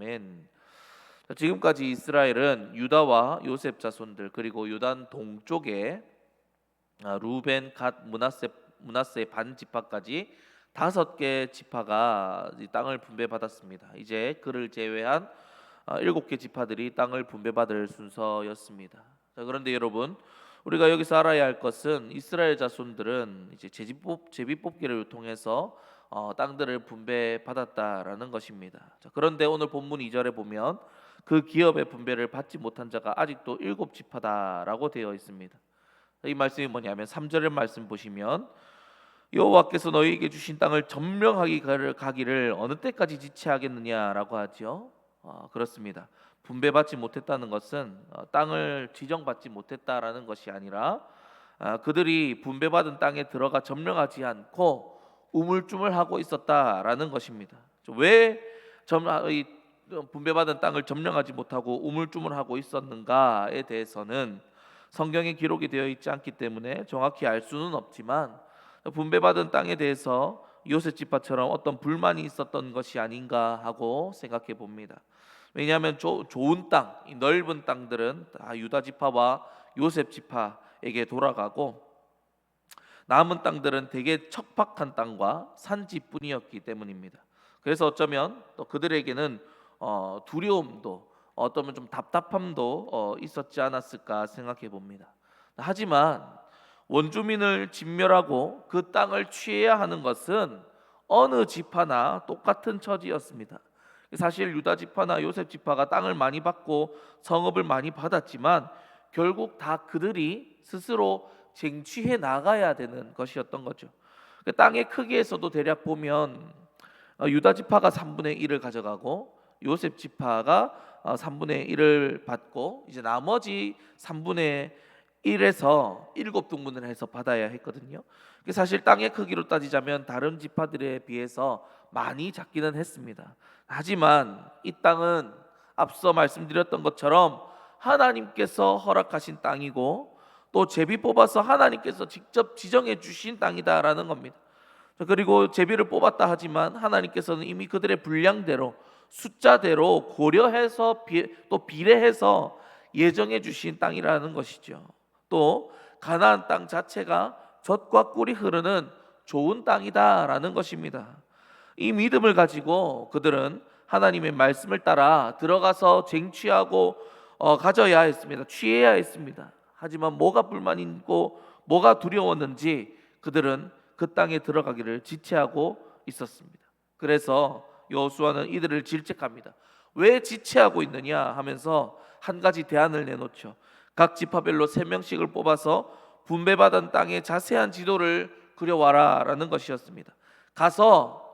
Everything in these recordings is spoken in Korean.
아멘. 지금까지 이스라엘은 유다와 요셉 자손들 그리고 요단 동쪽에 루벤, 갓, 므낫세 반 지파까지 5개 지파가 이 땅을 분배받았습니다. 이제 그를 제외한 7개 지파들이 땅을 분배받을 순서였습니다. 자, 그런데 여러분, 우리가 여기서 알아야 할 것은 이스라엘 자손들은 이제 제비뽑기를 통해서 땅들을 분배받았다라는 것입니다. 자, 그런데 오늘 본문 2절에 보면 그 기업의 분배를 받지 못한 자가 아직도 7지파다라고 되어 있습니다. 이 말씀이 뭐냐면 3절의 말씀 보시면 여호와께서 너희에게 주신 땅을 점령하기 가기를 어느 때까지 지체하겠느냐라고 하죠. 그렇습니다. 분배받지 못했다는 것은 땅을 지정받지 못했다라는 것이 아니라 그들이 분배받은 땅에 들어가 점령하지 않고 우물쭈물하고 있었다라는 것입니다. 왜 이 분배받은 땅을 점령하지 못하고 우물쭈물하고 있었는가에 대해서는 성경에 기록이 되어 있지 않기 때문에 정확히 알 수는 없지만 분배받은 땅에 대해서 요셉 지파처럼 어떤 불만이 있었던 것이 아닌가 하고 생각해 봅니다. 왜냐하면 좋은 땅, 이 넓은 땅들은 다 유다 지파와 요셉 지파에게 돌아가고 남은 땅들은 대개 척박한 땅과 산지뿐이었기 때문입니다. 그래서 어쩌면 또 그들에게는 두려움도 어쩌면 좀 답답함도 있었지 않았을까 생각해 봅니다. 하지만 원주민을 진멸하고 그 땅을 취해야 하는 것은 어느 지파나 똑같은 처지였습니다. 사실 유다 지파나 요셉 지파가 땅을 많이 받고 성읍을 많이 받았지만 결국 다 그들이 스스로 쟁취해 나가야 되는 것이었던 거죠. 그 땅의 크기에서도 대략 보면 유다 지파가 3분의 1을 가져가고 요셉 지파가 3분의 1을 받고 이제 나머지 3분의 1에서 7등분을 해서 받아야 했거든요. 사실 땅의 크기로 따지자면 다른 지파들에 비해서 많이 작기는 했습니다. 하지만 이 땅은 앞서 말씀드렸던 것처럼 하나님께서 허락하신 땅이고 또 제비 뽑아서 하나님께서 직접 지정해 주신 땅이다라는 겁니다. 그리고 제비를 뽑았다 하지만 하나님께서는 이미 그들의 분량대로 숫자대로 고려해서 또 비례해서 예정해 주신 땅이라는 것이죠. 또 가나안 땅 자체가 젖과 꿀이 흐르는 좋은 땅이다라는 것입니다. 이 믿음을 가지고 그들은 하나님의 말씀을 따라 들어가서 쟁취하고 가져야 했습니다. 취해야 했습니다. 하지만 뭐가 불만이고 뭐가 두려웠는지 그들은 그 땅에 들어가기를 지체하고 있었습니다. 그래서 여호수아는 이들을 질책합니다. 왜 지체하고 있느냐 하면서 한 가지 대안을 내놓죠. 각 지파별로 3명씩을 뽑아서 분배받은 땅의 자세한 지도를 그려와라 라는 것이었습니다. 가서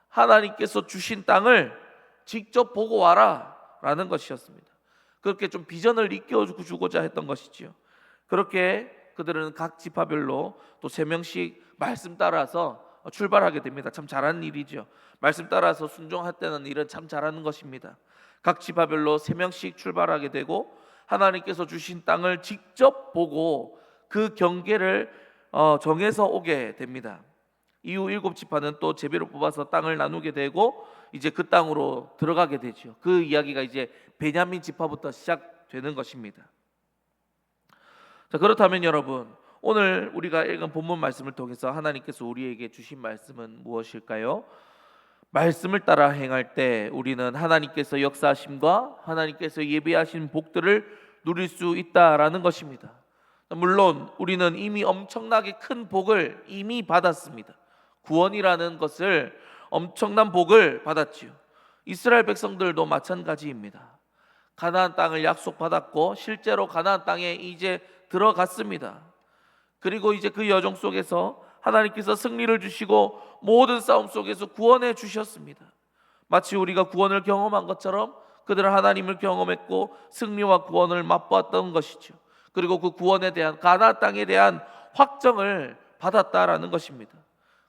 하나님께서 주신 땅을 직접 보고 와라 라는 것이었습니다. 그렇게 좀 비전을 이끌어주고자 했던 것이지요. 그렇게 그들은 각 지파별로 또 3명씩 말씀 따라서 출발하게 됩니다. 참 잘하는 일이죠. 말씀 따라서 순종했다는 일은 참 잘하는 것입니다. 각 지파별로 3명씩 출발하게 되고 하나님께서 주신 땅을 직접 보고 그 경계를 정해서 오게 됩니다. 이후 7지파는 또 제비로 뽑아서 땅을 나누게 되고 이제 그 땅으로 들어가게 되죠. 그 이야기가 이제 베냐민 지파부터 시작되는 것입니다. 자, 그렇다면 여러분, 오늘 우리가 읽은 본문 말씀을 통해서 하나님께서 우리에게 주신 말씀은 무엇일까요? 말씀을 따라 행할 때 우리는 하나님께서 역사하심과 하나님께서 예비하신 복들을 누릴 수 있다라는 것입니다. 물론 우리는 이미 엄청나게 큰 복을 이미 받았습니다. 구원이라는 것을 엄청난 복을 받았지요. 이스라엘 백성들도 마찬가지입니다. 가나안 땅을 약속받았고 실제로 가나안 땅에 이제 들어갔습니다. 그리고 이제 그 여정 속에서 하나님께서 승리를 주시고 모든 싸움 속에서 구원해 주셨습니다. 마치 우리가 구원을 경험한 것처럼 그들은 하나님을 경험했고 승리와 구원을 맛보았던 것이죠. 그리고 그 구원에 대한 가나안 땅에 대한 확정을 받았다라는 것입니다.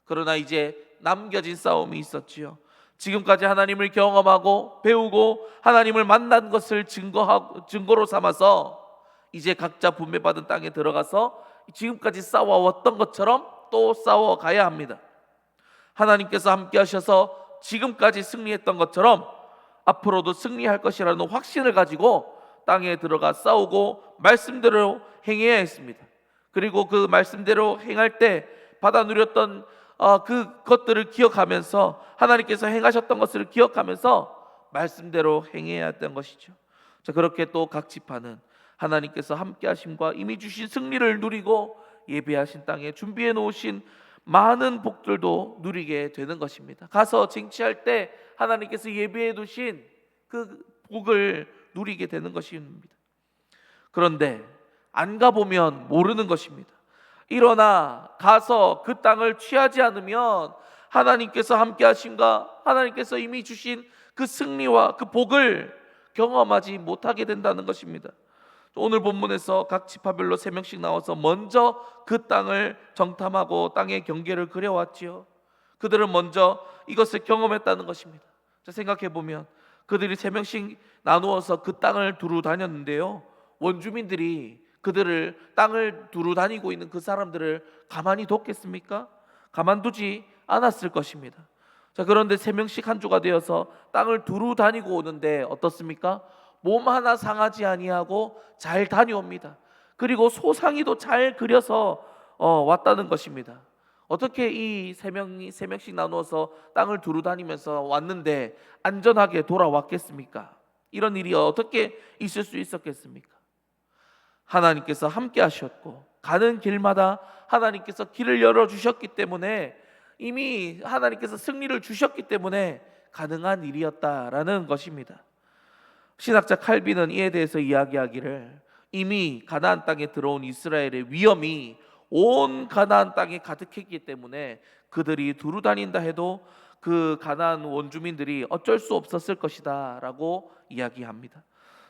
그러나 이제 남겨진 싸움이 있었지요. 지금까지 하나님을 경험하고 배우고 하나님을 만난 것을 증거로 삼아서 이제 각자 분배받은 땅에 들어가서 지금까지 싸워왔던 것처럼 또 싸워가야 합니다. 하나님께서 함께 하셔서 지금까지 승리했던 것처럼 앞으로도 승리할 것이라는 확신을 가지고 땅에 들어가 싸우고 말씀대로 행해야 했습니다. 그리고 그 말씀대로 행할 때 받아 누렸던 그 것들을 기억하면서, 하나님께서 행하셨던 것을 기억하면서 말씀대로 행해야 했던 것이죠. 자, 그렇게 또 각 지파는 하나님께서 함께 하심과 이미 주신 승리를 누리고 예비하신 땅에 준비해 놓으신 많은 복들도 누리게 되는 것입니다. 가서 쟁취할 때 하나님께서 예비해 두신 그 복을 누리게 되는 것입니다. 그런데 안 가보면 모르는 것입니다. 일어나 가서 그 땅을 취하지 않으면 하나님께서 함께 하심과 하나님께서 이미 주신 그 승리와 그 복을 경험하지 못하게 된다는 것입니다. 오늘 본문에서 각 지파별로 3명씩 나와서 먼저 그 땅을 정탐하고 땅의 경계를 그려왔지요. 그들은 먼저 이것을 경험했다는 것입니다. 자, 생각해보면 그들이 3명씩 나누어서 그 땅을 두루 다녔는데요, 원주민들이 그들을 땅을 두루 다니고 있는 그 사람들을 가만히 뒀겠습니까? 가만두지 않았을 것입니다. 자, 그런데 3명씩 한 주가 되어서 땅을 두루 다니고 오는데 어떻습니까? 몸 하나 상하지 아니하고 잘 다녀옵니다. 그리고 소상히도 잘 그려서 왔다는 것입니다. 어떻게 이 3명씩 나누어서 땅을 두루 다니면서 왔는데 안전하게 돌아왔겠습니까? 이런 일이 어떻게 있을 수 있었겠습니까? 하나님께서 함께 하셨고 가는 길마다 하나님께서 길을 열어주셨기 때문에, 이미 하나님께서 승리를 주셨기 때문에 가능한 일이었다라는 것입니다. 신학자 칼빈은 이에 대해서 이야기하기를, 이미 가나안 땅에 들어온 이스라엘의 위험이 온 가나안 땅에 가득했기 때문에 그들이 두루 다닌다 해도 그 가나안 원주민들이 어쩔 수 없었을 것이다 라고 이야기합니다.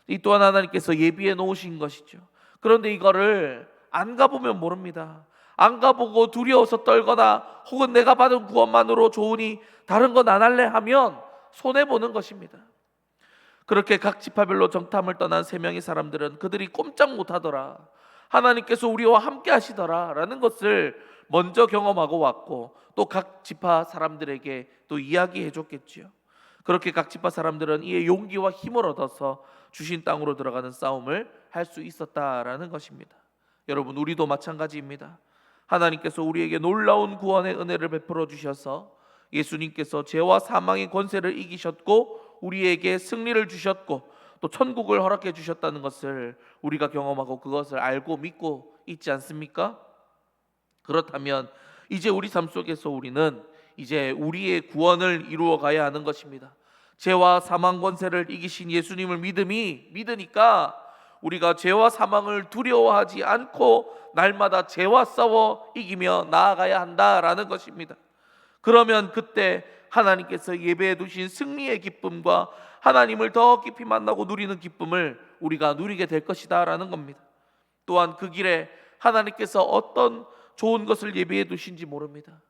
이 또한 하나님께서 예비해 놓으신 것이죠. 그런데 이거를 안 가보면 모릅니다. 안 가보고 두려워서 떨거나 혹은 내가 받은 구원만으로 좋으니 다른 건 안 할래 하면 손해보는 것입니다. 그렇게 각 지파별로 정탐을 떠난 3명의 사람들은 그들이 꼼짝 못하더라, 하나님께서 우리와 함께 하시더라 라는 것을 먼저 경험하고 왔고, 또 각 지파 사람들에게 또 이야기해 줬겠지요. 그렇게 각 지파 사람들은 이에 용기와 힘을 얻어서 주신 땅으로 들어가는 싸움을 할 수 있었다라는 것입니다. 여러분, 우리도 마찬가지입니다. 하나님께서 우리에게 놀라운 구원의 은혜를 베풀어 주셔서 예수님께서 죄와 사망의 권세를 이기셨고 우리에게 승리를 주셨고 또 천국을 허락해 주셨다는 것을 우리가 경험하고 그것을 알고 믿고 있지 않습니까? 그렇다면 이제 우리 삶 속에서 우리는 이제 우리의 구원을 이루어 가야 하는 것입니다. 죄와 사망 권세를 이기신 예수님을 믿으니까 우리가 죄와 사망을 두려워하지 않고 날마다 죄와 싸워 이기며 나아가야 한다라는 것입니다. 그러면 그때 하나님께서 예배해 두신 승리의 기쁨과 하나님을 더 깊이 만나고 누리는 기쁨을 우리가 누리게 될 것이다 라는 겁니다. 또한 그 길에 하나님께서 어떤 좋은 것을 예배해 두신지 모릅니다.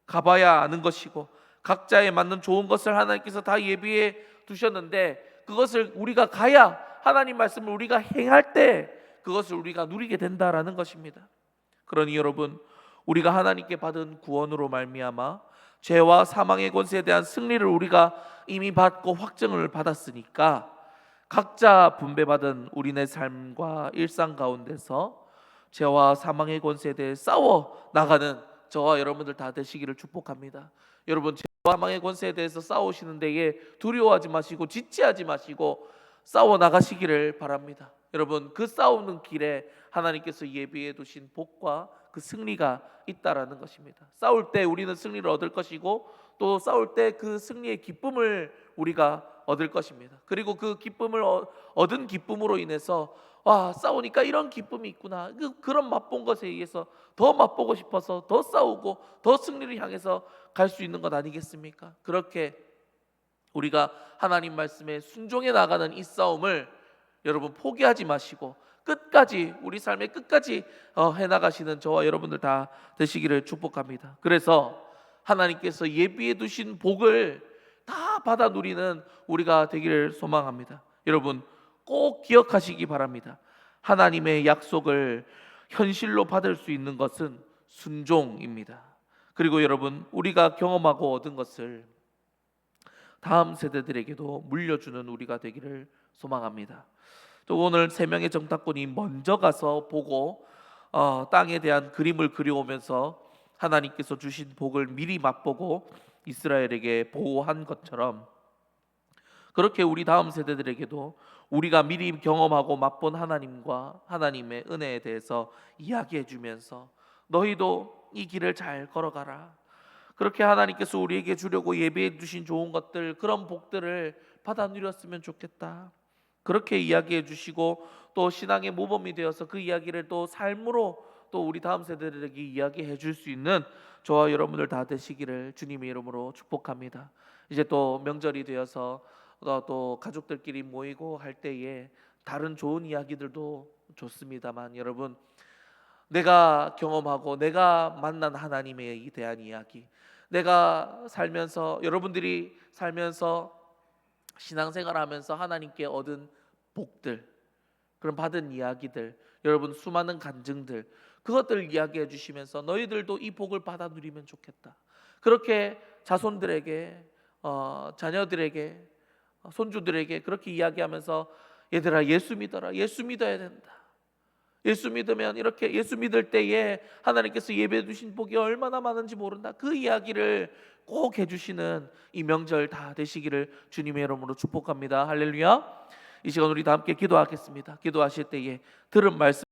가봐야 아는 것이고 각자에 맞는 좋은 것을 하나님께서 다 예비해 두셨는데 그것을 우리가 가야, 하나님 말씀을 우리가 행할 때 그것을 우리가 누리게 된다라는 것입니다. 그러니 여러분, 우리가 하나님께 받은 구원으로 말미암아 죄와 사망의 권세에 대한 승리를 우리가 이미 받고 확증을 받았으니까 각자 분배받은 우리네 삶과 일상 가운데서 죄와 사망의 권세에 대해 싸워 나가는 저와 여러분들 다 되시기를 축복합니다. 여러분, 죄와 사망의 권세에 대해서 싸우시는 데에 두려워하지 마시고 지체하지 마시고 싸워 나가시기를 바랍니다. 여러분, 그 싸우는 길에 하나님께서 예비해 두신 복과 그 승리가 있다라는 것입니다. 싸울 때 우리는 승리를 얻을 것이고 또 싸울 때 그 승리의 기쁨을 우리가 얻을 것입니다. 그리고 그 기쁨을 얻은 기쁨으로 인해서 싸우니까 이런 기쁨이 있구나, 그런 맛본 것에 의해서 더 맛보고 싶어서 더 싸우고 더 승리를 향해서 갈 수 있는 것 아니겠습니까? 그렇게 우리가 하나님 말씀에 순종해 나가는 이 싸움을 여러분 포기하지 마시고 끝까지, 우리 삶의 끝까지 해나가시는 저와 여러분들 다 되시기를 축복합니다. 그래서 하나님께서 예비해 두신 복을 다 받아 누리는 우리가 되기를 소망합니다. 여러분, 꼭 기억하시기 바랍니다. 하나님의 약속을 현실로 받을 수 있는 것은 순종입니다. 그리고 여러분, 우리가 경험하고 얻은 것을 다음 세대들에게도 물려주는 우리가 되기를 소망합니다. 또 오늘 세 명의 정탐꾼이 먼저 가서 보고 땅에 대한 그림을 그려오면서 하나님께서 주신 복을 미리 맛보고 이스라엘에게 보호한 것처럼, 그렇게 우리 다음 세대들에게도 우리가 미리 경험하고 맛본 하나님과 하나님의 은혜에 대해서 이야기해 주면서 너희도 이 길을 잘 걸어가라, 그렇게 하나님께서 우리에게 주려고 예배해 주신 좋은 것들, 그런 복들을 받아 누렸으면 좋겠다, 그렇게 이야기해 주시고 또 신앙의 모범이 되어서 그 이야기를 또 삶으로 또 우리 다음 세대들에게 이야기해 줄 수 있는 저와 여러분들 다 되시기를 주님의 이름으로 축복합니다. 이제 또 명절이 되어서 또 가족들끼리 모이고 할 때에 다른 좋은 이야기들도 좋습니다만, 여러분, 내가 경험하고 내가 만난 하나님에 대한 이야기, 내가 살면서, 여러분들이 살면서 신앙생활하면서 하나님께 얻은 복들, 그런 받은 이야기들, 여러분 수많은 간증들, 그것들을 이야기해 주시면서 너희들도 이 복을 받아 누리면 좋겠다, 그렇게 자손들에게, 자녀들에게, 손주들에게 그렇게 이야기하면서 얘들아 예수 믿어라, 예수 믿어야 된다, 예수 믿으면 이렇게, 예수 믿을 때에 하나님께서 예배해 주신 복이 얼마나 많은지 모른다, 그 이야기를 꼭 해주시는 이 명절 다 되시기를 주님의 이름으로 축복합니다. 할렐루야. 이 시간 우리 다 함께 기도하겠습니다. 기도하실 때에 들은 말씀